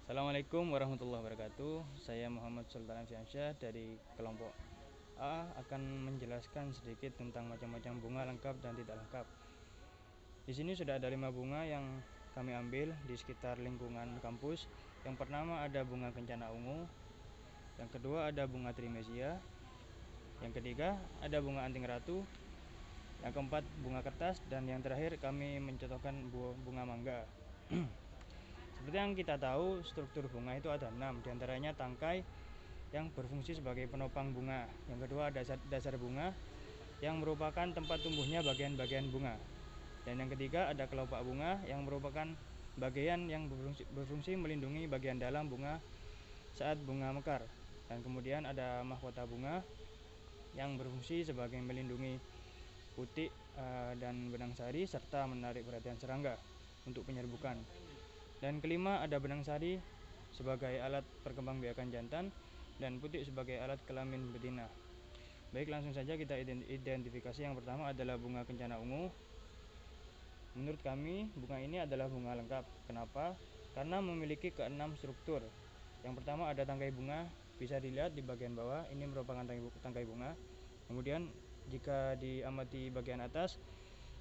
Assalamualaikum warahmatullahi wabarakatuh. Saya Muhammad Sultan Fiansyah dari kelompok A akan menjelaskan sedikit tentang macam-macam bunga lengkap dan tidak lengkap. Di sini sudah ada 5 bunga yang kami ambil di sekitar lingkungan kampus. Yang pertama ada bunga kencana ungu, yang kedua ada bunga trimesia, yang ketiga ada bunga anting ratu, yang keempat bunga kertas, dan yang terakhir kami mencontohkan bunga mangga. Seperti yang kita tahu, struktur bunga itu ada 6, diantaranya tangkai yang berfungsi sebagai penopang bunga. Yang kedua ada dasar bunga yang merupakan tempat tumbuhnya bagian-bagian bunga. Dan yang ketiga ada kelopak bunga yang merupakan bagian yang berfungsi melindungi bagian dalam bunga saat bunga mekar. Dan kemudian ada mahkota bunga yang berfungsi sebagai melindungi putik dan benang sari serta menarik perhatian serangga untuk penyerbukan. Dan kelima ada benang sari sebagai alat perkembangbiakan jantan dan putik sebagai alat kelamin betina. Baik, langsung saja kita identifikasi. Yang pertama adalah bunga kencana ungu. Menurut kami bunga ini adalah bunga lengkap. Kenapa? Karena memiliki keenam struktur. Yang pertama ada tangkai bunga, bisa dilihat di bagian bawah, ini merupakan tangkai bunga. Kemudian jika diamati bagian atas,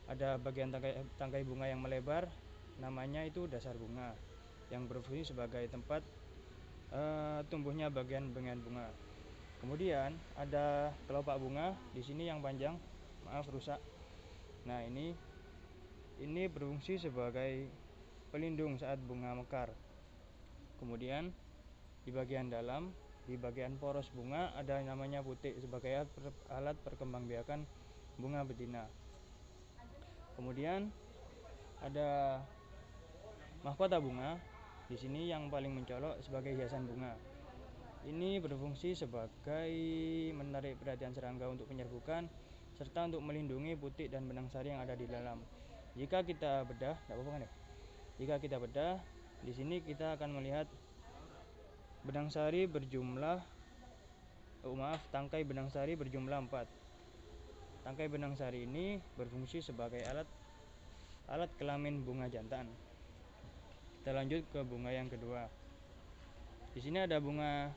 ada bagian tangkai bunga yang melebar, namanya itu dasar bunga, yang berfungsi sebagai tempat tumbuhnya bagian-bagian bunga. Kemudian ada kelopak bunga di sini yang panjang, maaf rusak. Nah, ini berfungsi sebagai pelindung saat bunga mekar. Kemudian di bagian dalam, di bagian poros bunga ada namanya putik sebagai alat perkembangbiakan bunga betina. Kemudian ada mahkota bunga di sini yang paling mencolok sebagai hiasan bunga. Ini berfungsi sebagai menarik perhatian serangga untuk penyerbukan serta untuk melindungi putik dan benang sari yang ada di dalam. Jika kita bedah, Jika kita bedah, di sini kita akan melihat benang sari berjumlah tangkai benang sari berjumlah 4. Tangkai benang sari ini berfungsi sebagai alat kelamin bunga jantan. Kita lanjut ke bunga yang kedua. Di sini ada bunga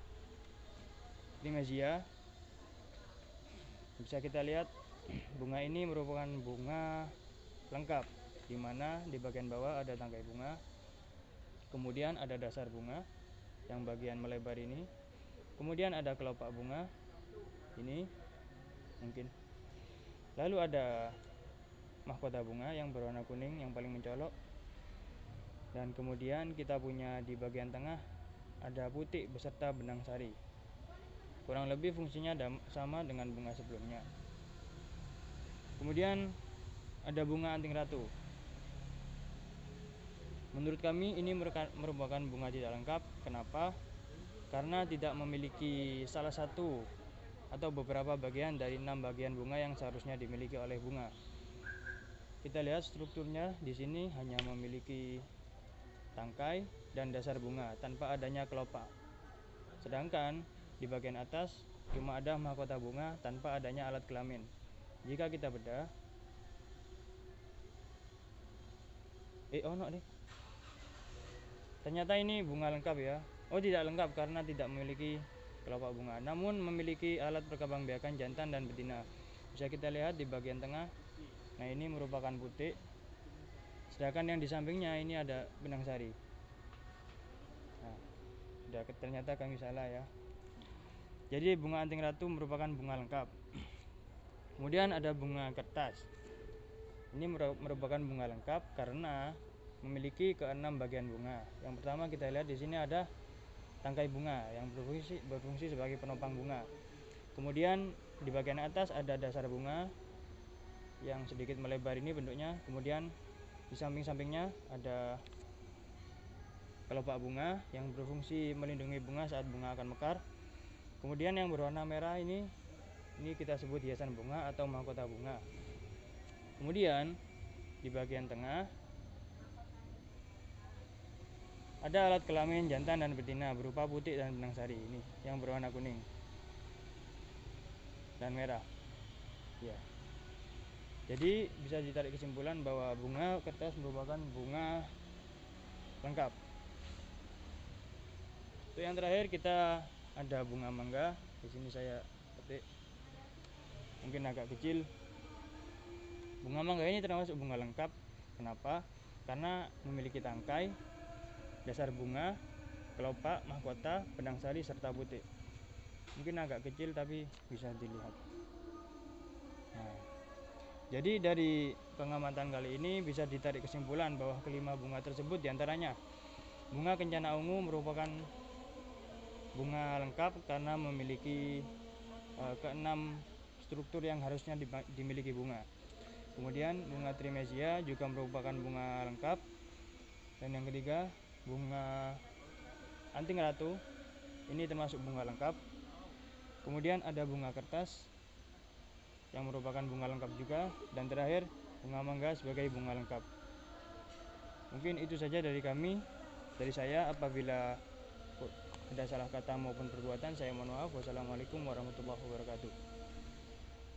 trimesia. Bisa kita lihat bunga ini merupakan bunga lengkap, di mana di bagian bawah ada tangkai bunga. Kemudian ada dasar bunga yang bagian melebar ini. Kemudian ada kelopak bunga ini mungkin. Lalu ada mahkota bunga yang berwarna kuning yang paling mencolok. Dan kemudian kita punya di bagian tengah ada putik beserta benang sari. Kurang lebih fungsinya sama dengan bunga sebelumnya. Kemudian ada bunga anting ratu. Menurut kami ini merupakan bunga tidak lengkap. Kenapa? Karena tidak memiliki salah satu atau beberapa bagian dari 6 bagian bunga yang seharusnya dimiliki oleh bunga. Kita lihat strukturnya di sini hanya memiliki tangkai dan dasar bunga tanpa adanya kelopak. Sedangkan di bagian atas cuma ada mahkota bunga tanpa adanya alat kelamin. Jika kita bedah, ternyata ini bunga lengkap ya. Oh, tidak lengkap karena tidak memiliki kelopak bunga, namun memiliki alat perkembangbiakan jantan dan betina. Bisa kita lihat di bagian tengah. Nah, ini merupakan putik. Sedangkan yang di sampingnya ini ada benang sari. Nah, ternyata kami salah ya. Jadi bunga anting ratu merupakan bunga lengkap. Kemudian ada bunga kertas. Ini merupakan bunga lengkap karena memiliki keenam bagian bunga. Yang pertama kita lihat di sini ada tangkai bunga yang berfungsi sebagai penopang bunga. Kemudian di bagian atas ada dasar bunga yang sedikit melebar ini bentuknya. Kemudian di samping-sampingnya ada kelopak bunga yang berfungsi melindungi bunga saat bunga akan mekar. Kemudian yang berwarna merah ini kita sebut hiasan bunga atau mahkota bunga. Kemudian di bagian tengah ada alat kelamin jantan dan betina berupa putik dan benang sari ini yang berwarna kuning dan merah. Ya. Jadi bisa ditarik kesimpulan bahwa bunga kertas merupakan bunga lengkap. Untuk yang terakhir kita ada bunga mangga. Di sini saya petik, mungkin agak kecil. Bunga mangga ini termasuk bunga lengkap. Kenapa? Karena memiliki tangkai, dasar bunga, kelopak, mahkota, benang sari, serta butik. Mungkin agak kecil tapi bisa dilihat. Nah, jadi dari pengamatan kali ini bisa ditarik kesimpulan bahwa kelima bunga tersebut diantaranya bunga kencana ungu merupakan bunga lengkap karena memiliki keenam struktur yang harusnya dimiliki bunga. Kemudian bunga trimesia juga merupakan bunga lengkap. Dan yang ketiga, bunga anting ratu ini termasuk bunga lengkap. Kemudian ada bunga kertas yang merupakan bunga lengkap juga. Dan terakhir, bunga mangga sebagai bunga lengkap. Mungkin itu saja dari kami, dari saya. Apabila ada salah kata maupun perbuatan, saya mohon maaf. Wassalamualaikum warahmatullahi wabarakatuh.